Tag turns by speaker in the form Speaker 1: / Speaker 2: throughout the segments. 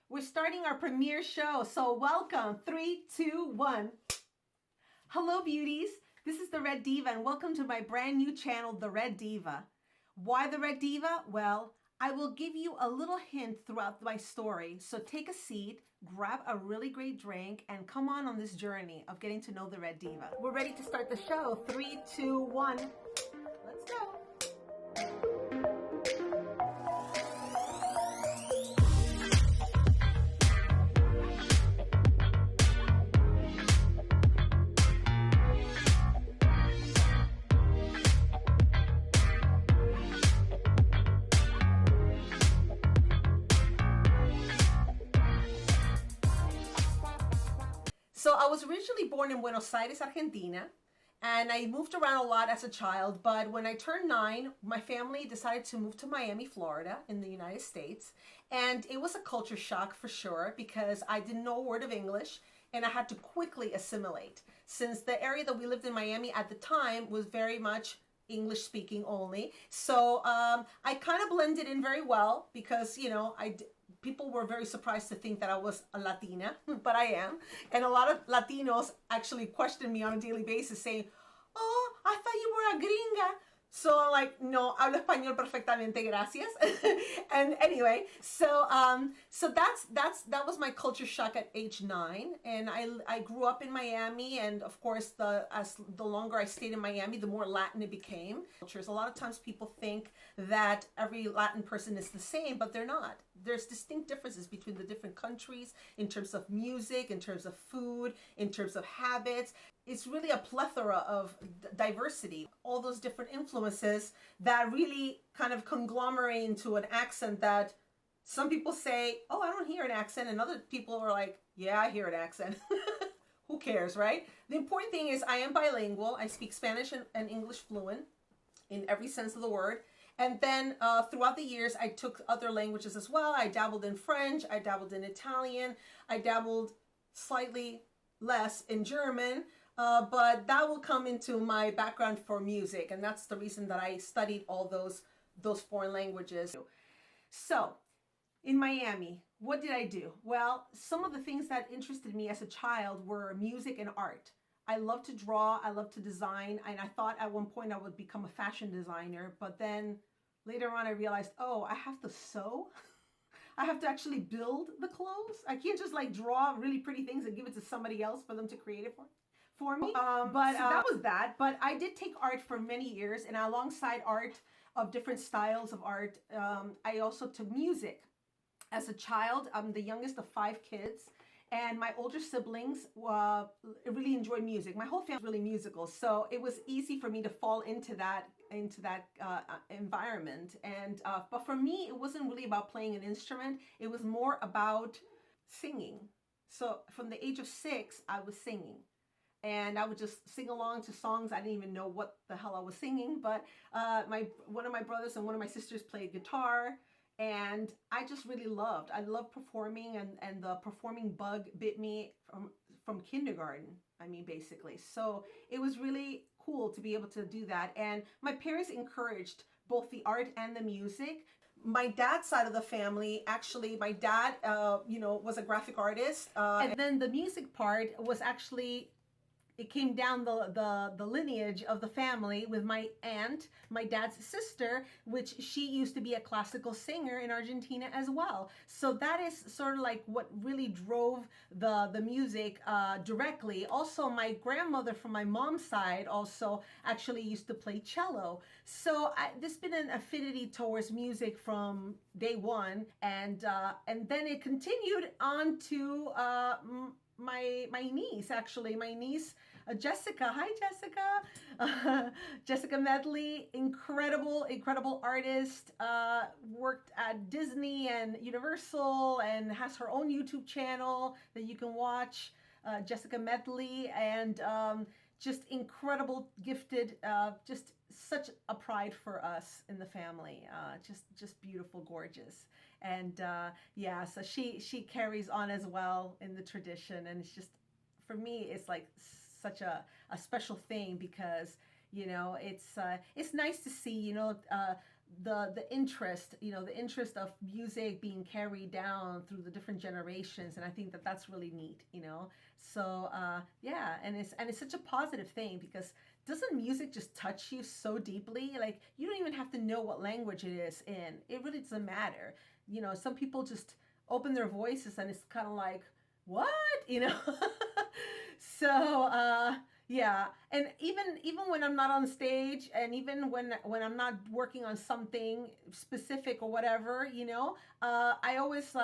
Speaker 1: We're starting our premiere show, so welcome. 3, 2, 1. Hello, beauties. This is the Red Diva, and welcome to my brand new channel, the Red Diva. Why the Red Diva? Well, I will give you a little hint throughout my story. So take a seat, grab a really great drink, and come on this journey of getting to know the Red Diva. We're ready to start the show. 3, 2, 1. Let's go. So I was originally born in Buenos Aires, Argentina, and I moved around a lot as a child. But when I turned 9, my family decided to move to Miami, Florida, in the United States. And it was a culture shock for sure because I didn't know a word of English and I had to quickly assimilate since the area that we lived in Miami at the time was very much English speaking only. So I kind of blended in very well because, you know, people were very surprised to think that I was a Latina, but I am. And a lot of Latinos actually question me on a daily basis saying, "Oh, I thought you were a gringa." So I'm like, no, hablo español perfectamente, gracias. And anyway, so that was my culture shock at age 9, and I grew up in Miami, and of course, the longer I stayed in Miami, the more Latin it became. A lot of times people think that every Latin person is the same, but they're not. There's distinct differences between the different countries in terms of music, in terms of food, in terms of habits. It's really a plethora of diversity, all those different influences that really kind of conglomerate into an accent that some people say, "Oh, I don't hear an accent," and other people are like, "Yeah, I hear an accent." Who cares, right? The important thing is I am bilingual. I speak Spanish and English fluent in every sense of the word. And then throughout the years, I took other languages as well. I dabbled in French. I dabbled in Italian. I dabbled slightly less in German. But that will come into my background for music, and that's the reason that I studied all those foreign languages. So, in Miami, what did I do? Well, some of the things that interested me as a child were music and art. I love to draw, I love to design, and I thought at one point I would become a fashion designer, but then later on I realized, oh, I have to sew. I have to actually build the clothes. I can't just like draw really pretty things and give it to somebody else for them to create it for me. But so that was that. But I did take art for many years, and alongside art of different styles of art, I also took music. As a child, I'm the youngest of 5 kids, and my older siblings really enjoyed music. My whole family is really musical, so it was easy for me to fall into that environment. And but for me, it wasn't really about playing an instrument. It was more about singing. So from the age of 6, I was singing. And I would just sing along to songs. I didn't even know what the hell I was singing, but one of my brothers and one of my sisters played guitar, and I just really loved. I loved performing, and the performing bug bit me from kindergarten. I mean, basically. So it was really cool to be able to do that. And my parents encouraged both the art and the music. My dad's side of the family, actually, my dad, was a graphic artist, and then the music part was actually. It came down the lineage of the family with my aunt, my dad's sister, which she used to be a classical singer in Argentina as well. So that is sort of like what really drove the music directly. Also, my grandmother from my mom's side also actually used to play cello. So there's been an affinity towards music from day one, and then it continued on to my niece, actually. My niece, Jessica. Hi, Jessica. Jessica Medley, incredible artist. Worked at Disney and Universal and has her own YouTube channel that you can watch. Jessica Medley, and just incredible, gifted, just such a pride for us in the family. Just beautiful, gorgeous. And yeah, so she carries on as well in the tradition, and it's just, for me, it's like such a special thing because, you know, it's nice to see, the interest, the interest of music being carried down through the different generations, and I think that that's really neat. So yeah, and it's such a positive thing, because doesn't music just touch you so deeply? Like, you don't even have to know what language it is in. It really doesn't matter. Some people just open their voices and it's kind of like, what? So yeah, and even when I'm not on stage, and even when I'm not working on something specific or whatever, I always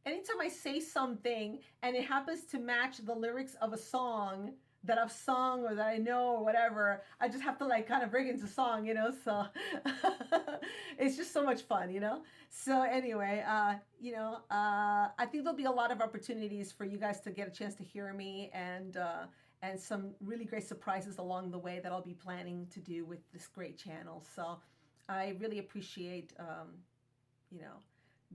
Speaker 1: anytime I say something and it happens to match the lyrics of a song that I've sung or that I know or whatever, I just have to like kind of break into song. It's just so much fun. So anyway, I think there'll be a lot of opportunities for you guys to get a chance to hear me, and some really great surprises along the way that I'll be planning to do with this great channel. So I really appreciate,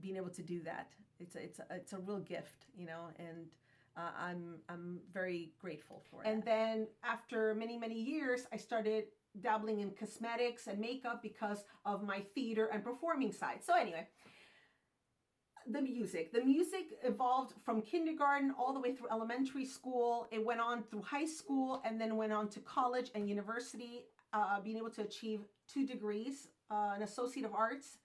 Speaker 1: being able to do that. It's a real gift, and I'm very grateful for it. And then after many, many years, I started dabbling in cosmetics and makeup because of my theater and performing side. So anyway, the music evolved from kindergarten all the way through elementary school. It went on through high school, and then went on to college and university, being able to achieve 2 degrees, an Associate of Arts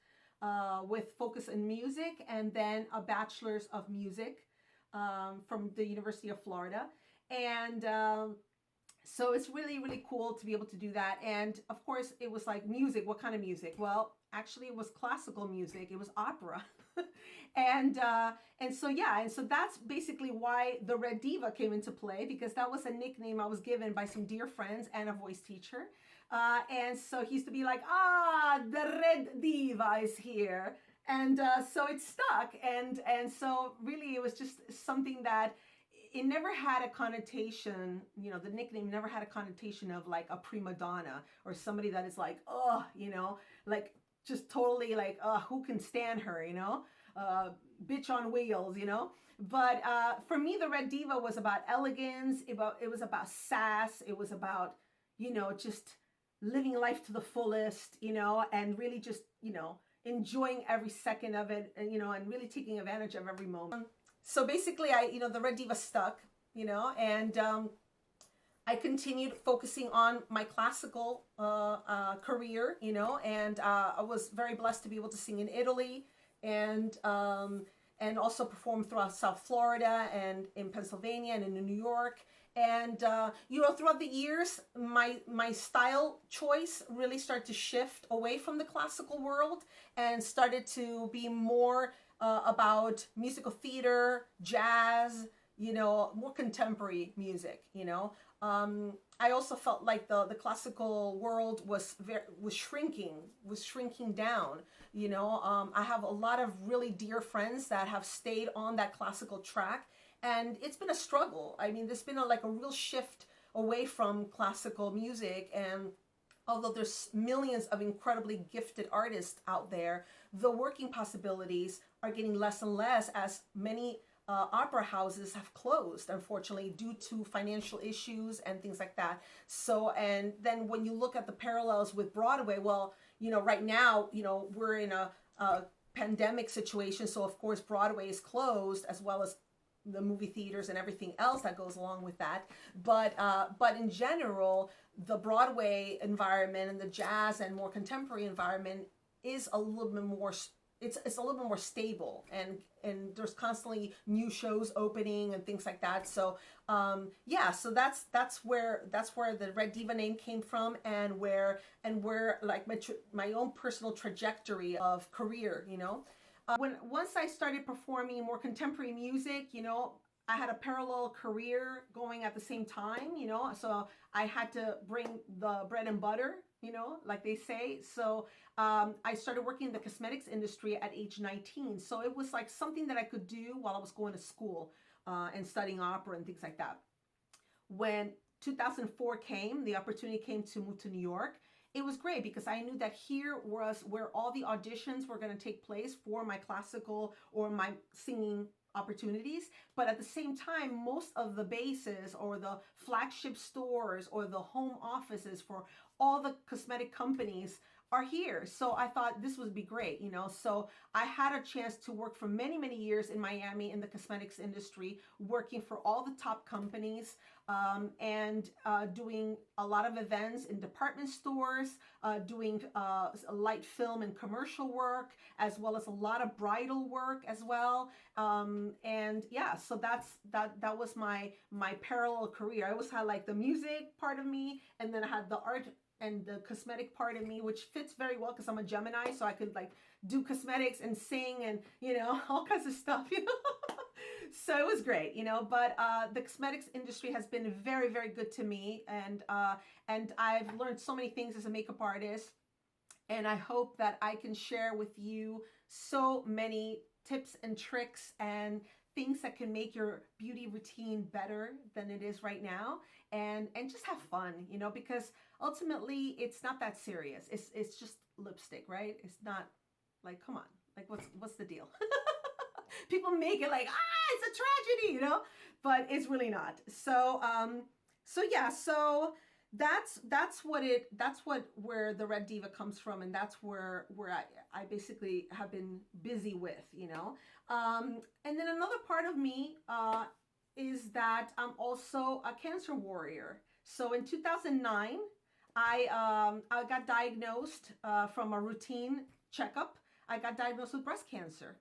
Speaker 1: with focus in music, and then a Bachelor's of Music from the University of Florida. And so it's really, really cool to be able to do that. And of course, it was like music. What kind of music? Well, actually, it was classical music. It was opera. And so that's basically why the Red Diva came into play, because that was a nickname I was given by some dear friends and a voice teacher. And so he used to be like, the Red Diva is here. And so it stuck. And so really it was just something that it never had a connotation, the nickname never had a connotation of like a prima donna or somebody that is like, like just totally like, who can stand her, bitch on wheels, But for me, the Red Diva was about elegance. It was about sass. It was about, just living life to the fullest, and really just, enjoying every second of it, and, and really taking advantage of every moment. So basically, the Red Diva stuck, and I continued focusing on my classical career, and I was very blessed to be able to sing in Italy, and also perform throughout South Florida and in Pennsylvania and in New York. And throughout the years, my style choice really started to shift away from the classical world and started to be more about musical theater, jazz, more contemporary music. I also felt like the classical world was shrinking down. I have a lot of really dear friends that have stayed on that classical track, and it's been a struggle. I mean, there's been a real shift away from classical music, and although there's millions of incredibly gifted artists out there, the working possibilities are getting less and less, as many opera houses have closed, unfortunately, due to financial issues and things like that. So, and then when you look at the parallels with Broadway, well, right now, we're in a pandemic situation. So of course, Broadway is closed, as well as the movie theaters and everything else that goes along with that. But in general, the Broadway environment and the jazz and more contemporary environment is a little bit more, it's a little bit more stable, and there's constantly new shows opening and things like that. So so that's where the Red Diva name came from, and where like my own personal trajectory of career. Once I started performing more contemporary music, I had a parallel career going at the same time, so I had to bring the bread and butter, like they say. So I started working in the cosmetics industry at age 19. So it was like something that I could do while I was going to school and studying opera and things like that. When 2004 came, the opportunity came to move to New York. It was great because I knew that here was where all the auditions were going to take place for my classical or my singing opportunities. But at the same time, most of the bases or the flagship stores or the home offices for all the cosmetic companies are here. So I thought this would be great, you know. So I had a chance to work for many, many years in Miami in the cosmetics industry, working for all the top companies, and doing a lot of events in department stores, doing light film and commercial work, as well as a lot of bridal work as well. And yeah, so that was my parallel career. I always had like the music part of me, and then I had the art and the cosmetic part of me, which fits very well because I'm a Gemini, so I could like do cosmetics and sing and, you know, all kinds of stuff, you know. So it was great, you know. But the cosmetics industry has been very, very good to me, and I've learned so many things as a makeup artist, and I hope that I can share with you so many tips and tricks and things that can make your beauty routine better than it is right now, and just have fun, you know, because ultimately it's not that serious. It's just lipstick, right? It's not like, come on, like what's the deal? People make it like, it's a tragedy, you know, but it's really not. So so yeah, so that's where the Red Diva comes from, and that's where I basically have been busy with, you know. And then another part of me is that I'm also a cancer warrior. So in 2009, I got diagnosed from a routine checkup. I got diagnosed with breast cancer,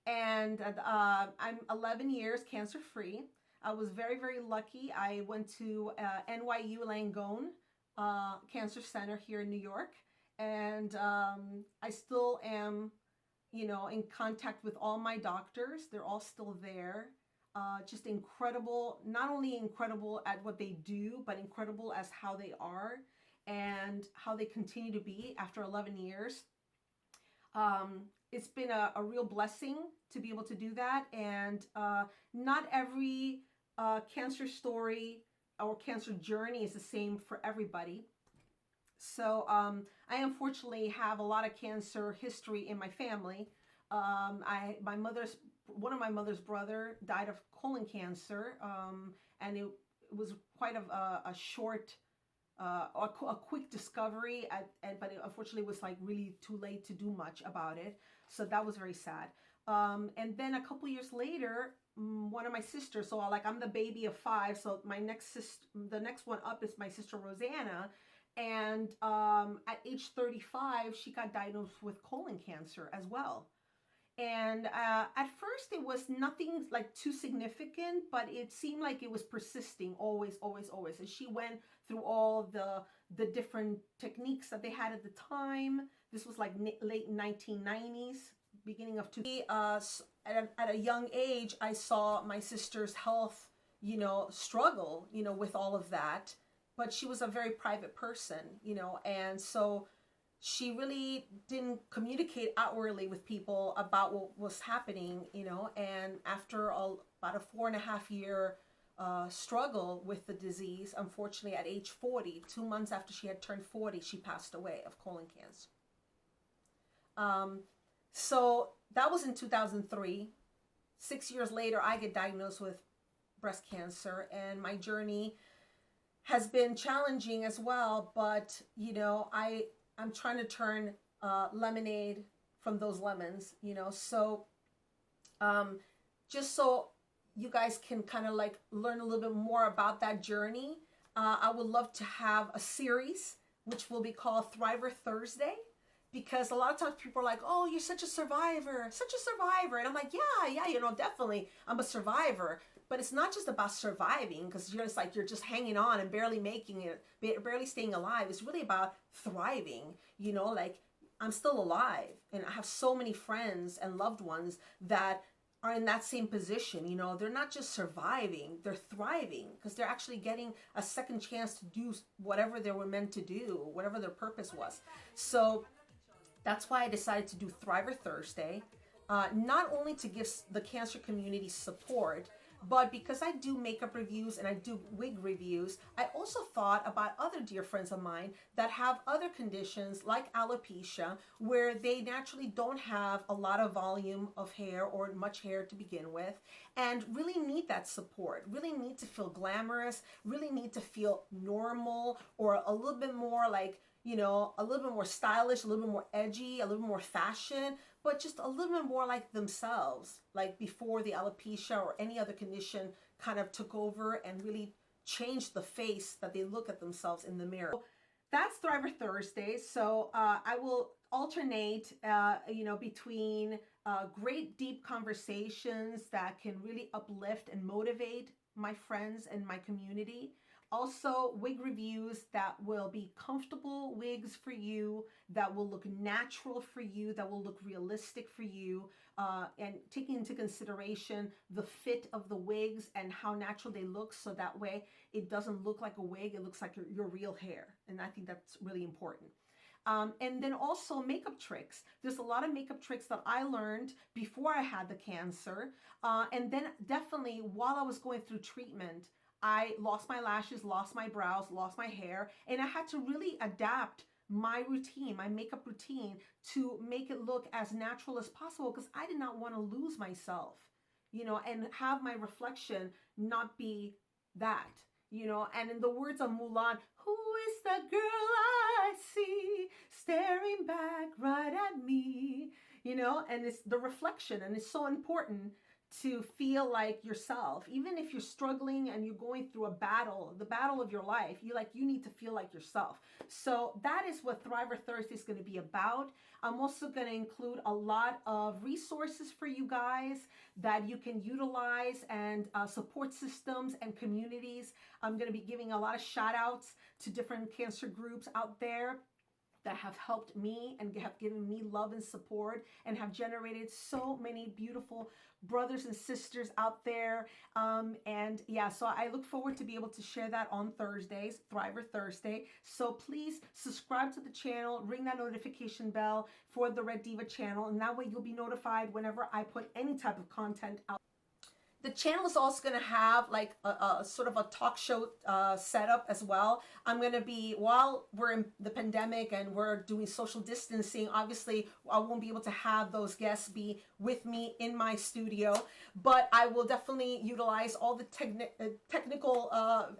Speaker 1: and I'm 11 years cancer free. I was very, very lucky. I went to NYU Langone Cancer Center here in New York, and I still am, you know, in contact with all my doctors. They're all still there. Just incredible, not only incredible at what they do, but incredible as how they are and how they continue to be after 11 years. It's been a real blessing to be able to do that, and not every cancer story or cancer journey is the same for everybody. So I unfortunately have a lot of cancer history in my family. One of my mother's brother died of colon cancer, and it was quite a short, a quick discovery, but it unfortunately was like really too late to do much about it. So that was very sad. And then a couple years later, one of my sisters, so like I'm the baby of 5, so the next one up is my sister Rosanna, and at age 35, she got diagnosed with colon cancer as well. And at first it was nothing like too significant, but it seemed like it was persisting always, always, always. And she went through all the different techniques that they had at the time. This was like late 1990s, beginning of 2000. At a young age, I saw my sister's health, you know, struggle, you know, with all of that. But she was a very private person, you know, and so she really didn't communicate outwardly with people about what was happening, you know. And after about a 4.5 year struggle with the disease, unfortunately at age 40, 2 months after she had turned 40, she passed away of colon cancer. So that was in 2003. 6 years later, I get diagnosed with breast cancer, and my journey has been challenging as well. But, you know, I'm trying to turn lemonade from those lemons, you know. So just so you guys can kind of like learn a little bit more about that journey, I would love to have a series which will be called Thriver Thursday, because a lot of times people are like, oh, you're such a survivor, such a survivor. And I'm like, yeah, you know, definitely I'm a survivor. But it's not just about surviving, because you're just hanging on and barely making it, barely staying alive. It's really about thriving, you know, like I'm still alive, and I have so many friends and loved ones that are in that same position. You know, they're not just surviving, they're thriving, because they're actually getting a second chance to do whatever they were meant to do, whatever their purpose was. So that's why I decided to do Thriver Thursday, not only to give the cancer community support, but because I do makeup reviews and I do wig reviews, I also thought about other dear friends of mine that have other conditions like alopecia, where they naturally don't have a lot of volume of hair or much hair to begin with, and really need that support, really need to feel glamorous, really need to feel normal, or a little bit more like, you know, a little bit more stylish, a little bit more edgy, a little more fashion, but just a little bit more like themselves, like before the alopecia or any other condition kind of took over and really changed the face that they look at themselves in the mirror. That's Thriver Thursdays. So I will alternate, you know, between great deep conversations that can really uplift and motivate my friends and my community. Also, wig reviews that will be comfortable wigs for you, that will look natural for you, that will look realistic for you, and taking into consideration the fit of the wigs and how natural they look, so that way it doesn't look like a wig, it looks like your real hair. And I think that's really important. And then also makeup tricks. There's a lot of makeup tricks that I learned before I had the cancer. And then definitely while I was going through treatment, I lost my lashes, lost my brows, lost my hair, and I had to really adapt my routine, my makeup routine, to make it look as natural as possible, because I did not want to lose myself, you know, and have my reflection not be that, you know. And in the words of Mulan, who is the girl I see staring back right at me, you know. And it's the reflection, and it's so important to feel like yourself. Even if you're struggling and you're going through a battle, the battle of your life, you need to feel like yourself. So that is what Thriver Thursday is going to be about. I'm also going to include a lot of resources for you guys that you can utilize, and support systems and communities. I'm going to be giving a lot of shout outs to different cancer groups out there that have helped me and have given me love and support, and have generated so many beautiful brothers and sisters out there. And yeah, so I look forward to be able to share that on Thursdays, Thriver Thursday. So please subscribe to the channel, ring that notification bell for the Red Diva channel, and that way you'll be notified whenever I put any type of content out. The channel is also going to have like a sort of a talk show setup as well. I'm going to be, while we're in the pandemic and we're doing social distancing, obviously I won't be able to have those guests be with me in my studio, but I will definitely utilize all the technical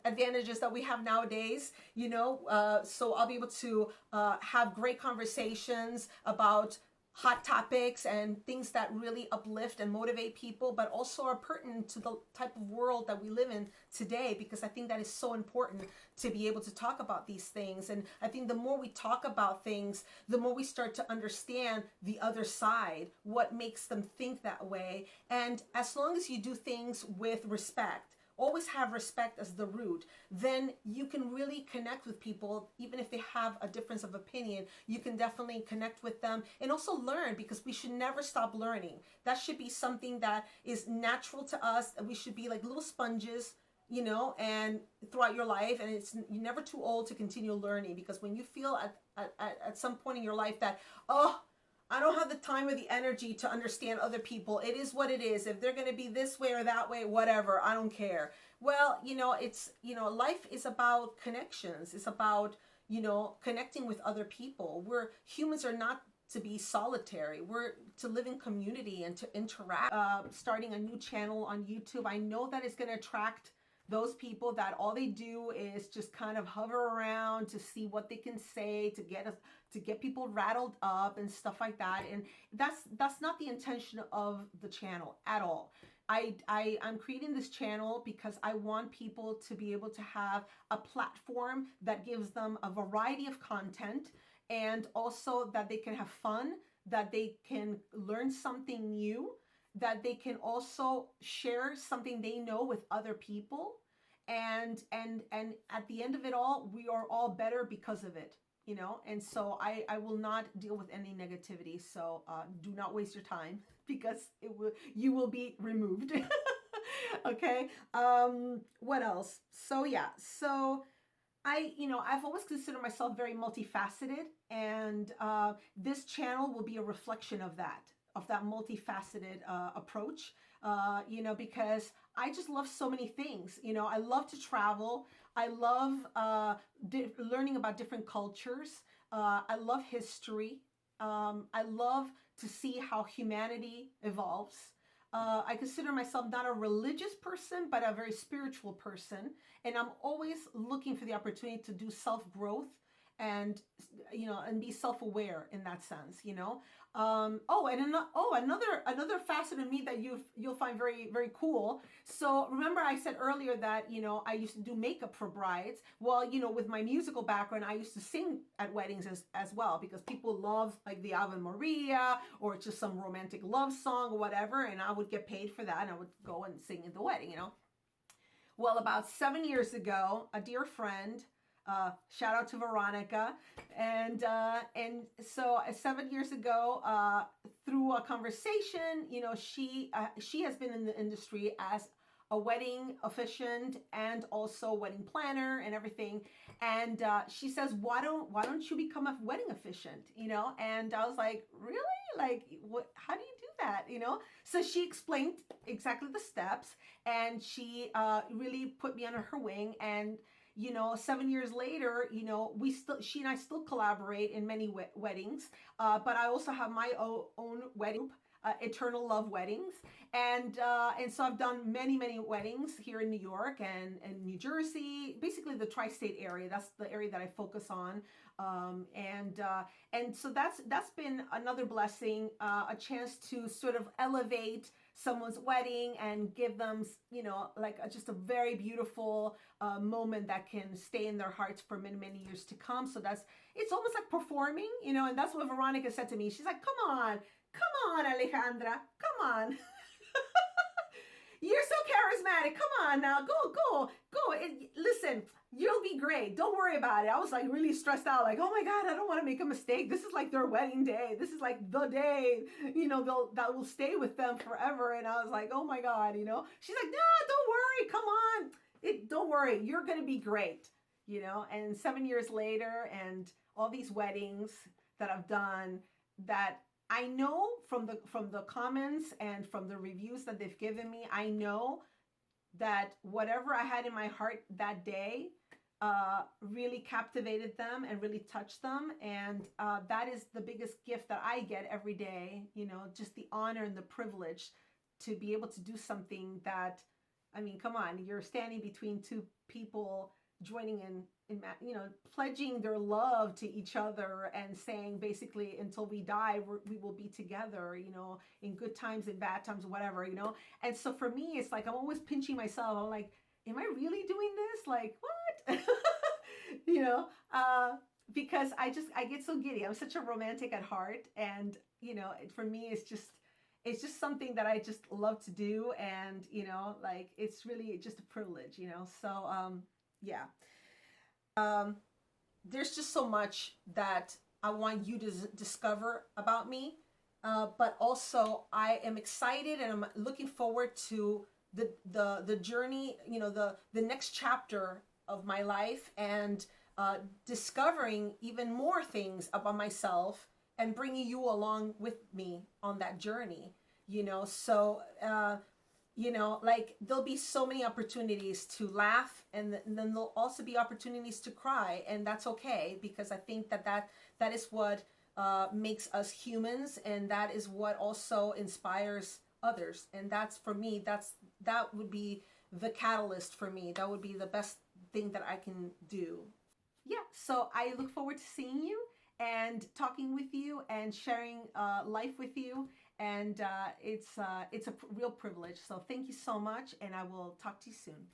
Speaker 1: advantages that we have nowadays, you know, so I'll be able to have great conversations about hot topics and things that really uplift and motivate people, but also are pertinent to the type of world that we live in today, because I think that is so important to be able to talk about these things. And I think the more we talk about things, the more we start to understand the other side, what makes them think that way. And as long as you do things with respect, always have respect as the root, then you can really connect with people. Even if they have a difference of opinion, you can definitely connect with them and also learn, because we should never stop learning. That should be something that is natural to us. We should be like little sponges, you know, and throughout your life, and you're never too old to continue learning, because when you feel at some point in your life that, oh, I don't have the time or the energy to understand other people, it is what it is. If they're going to be this way or that way, whatever, I don't care. Well, you know, it's, you know, life is about connections. It's about, you know, connecting with other people. Humans are not to be solitary. We're to live in community and to interact. Starting a new channel on YouTube, I know that it's going to attract those people that all they do is just kind of hover around to see what they can say to get people rattled up and stuff like that. And that's not the intention of the channel at all. I'm creating this channel because I want people to be able to have a platform that gives them a variety of content, and also that they can have fun, that they can learn something new, that they can also share something they know with other people. And at the end of it all, we are all better because of it, you know. And so I will not deal with any negativity. So do not waste your time, because you will be removed. Okay. What else? So yeah. So I've always considered myself very multifaceted, and this channel will be a reflection of that multifaceted approach. You know, because I just love so many things. You know, I love to travel. I love learning about different cultures. I love history. I love to see how humanity evolves. I consider myself not a religious person, but a very spiritual person. And I'm always looking for the opportunity to do self-growth and and be self-aware in that sense, another facet of me that you'll find very, very cool. So remember I said earlier that I used to do makeup for brides. Well, with my musical background, I used to sing at weddings as well, because people love like the Ave Maria or just some romantic love song or whatever, and I would get paid for that, and I would go and sing at the wedding. Well, about 7 years ago, a dear friend, shout out to Veronica, and so 7 years ago, through a conversation, she has been in the industry as a wedding officiant and also wedding planner and everything, and she says, why don't you become a wedding officiant? And I was like, really? Like, what? How do you do that? So she explained exactly the steps, and she really put me under her wing. And 7 years later, she and I still collaborate in many weddings, but I also have my own wedding group, Eternal Love Weddings, and so I've done many weddings here in New York and New Jersey, basically the tri-state area. That's the area that I focus on, and so that's been another blessing, a chance to sort of elevate someone's wedding and give them, just a very beautiful moment that can stay in their hearts for many years to come. So it's almost like performing, and that's what Veronica said to me. She's like, come on, Alejandra, come on. You're so charismatic. Come on now, go. Listen, you'll be great. Don't worry about it. I was like really stressed out, like, oh my God, I don't want to make a mistake. This is like their wedding day. This is like the day, that will stay with them forever. And I was like, oh my God, She's like, no, don't worry. Come on. Don't worry. You're going to be great, And 7 years later, and all these weddings that I've done, that I know from the comments and from the reviews that they've given me, I know that whatever I had in my heart that day really captivated them and really touched them. And that is the biggest gift that I get every day, just the honor and the privilege to be able to do something that, I mean, come on, you're standing between two people joining in pledging their love to each other and saying basically, until we die, we will be together, in good times and bad times, whatever, And so for me, it's like, I'm always pinching myself. I'm like, am I really doing this? Like, what? Because I get so giddy. I'm such a romantic at heart. And, for me, it's just something that I just love to do. And, it's really just a privilege, So, yeah. There's just so much that I want you to discover about me, but also I am excited and I'm looking forward to the journey, the next chapter of my life, and discovering even more things about myself and bringing you along with me on that journey. So there'll be so many opportunities to laugh, and then there'll also be opportunities to cry, and that's okay, because I think that is what makes us humans, and that is what also inspires others. And that's, for me, that would be the catalyst for me. That would be the best thing that I can do. Yeah, so I look forward to seeing you and talking with you and sharing life with you. And it's a real privilege. So thank you so much, and I will talk to you soon.